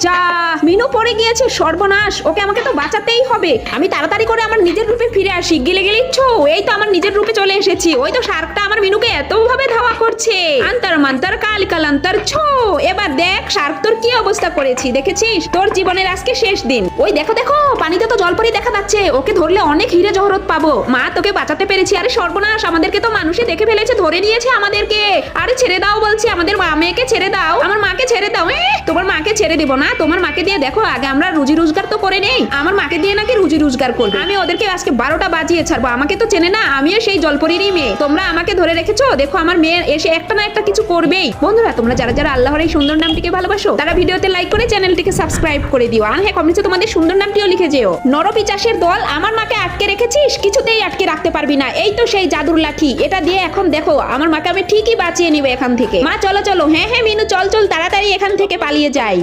যা, মিনু পড়ে গিয়েছে, সর্বনাশ, ওকে আমাকে তো বাঁচাতেই হবে। আমি তাড়াতাড়ি করে আমার নিজের রূপে ফিরে আসি। গেলে গেলেই ছো, এই তো আমার নিজের রূপে চলে এসেছি। ওই তো শার্কটা আমার মিনুকে এত ভাবে ধাওয়া করছে। আন্তর মান্তর কালিকালান্তর ছো। এবার দেখ শার্ক তোর কি অবস্থা করেছি, দেখেছিস? তোর জীবনের আজকে শেষ দিন। ওই দেখো দেখো, পানিতে তো জলপরি দেখা যাচ্ছে। ওকে ধরলে অনেক হিরে জহরত পাবো। মা, তোকে বাঁচাতে পেরেছি। আরে সর্বনাশ, আমাদেরকে তো মানুষে দেখে ফেলেছে, ধরে নিয়েছে আমাদেরকে। আরে ছেড়ে দাও বলছি, আমাদের মেয়েকে ছেড়ে দাও, আমার মাকে ছেড়ে দাও। তোমার মাকে ছেড়ে দিব না, তোমার মাকে দিয়ে দেখো আগে আমরা রুজি রোজগার তো করে নেই। আমার মাকে দিয়ে নাকি রুজি রোজগার করবে। আমি ওদেরকে আজকে 12টা বাজিয়ে ছাড়বো। আমাকে তো চেনে না, আমিও সেই জলপরিরই মেয়ে। তোমরা আমাকে ধরে রেখেছো, দেখো আমার মেয়ে এসে একটা না একটা কিছু করবেই। বন্ধুরা, তোমরা যারা যারা আল্লাহর এই সুন্দর নামটিকে ভালোবাসো, তারা ভিডিওতে লাইক করে চ্যানেলটিকে সাবস্ক্রাইব করে দিও। আর হ্যাঁ, কমেন্টে তোমাদের সুন্দর নামটিও লিখে যেও। নরপিচাসের দল, আমার মাকে আটকে রেখেছিস, কিছুতেই আটকে রাখতে পারবি না। এই তো সেই জাদুর লাঠি, এটা দিয়ে এখন দেখো আমার মাকে আমি ঠিকই বাঁচিয়ে নিব এখান থেকে। মা চলো চলো। হ্যাঁ হ্যাঁ মিনু, চল চল, তাড়াতাড়ি এখান থেকে পালিয়ে যাই।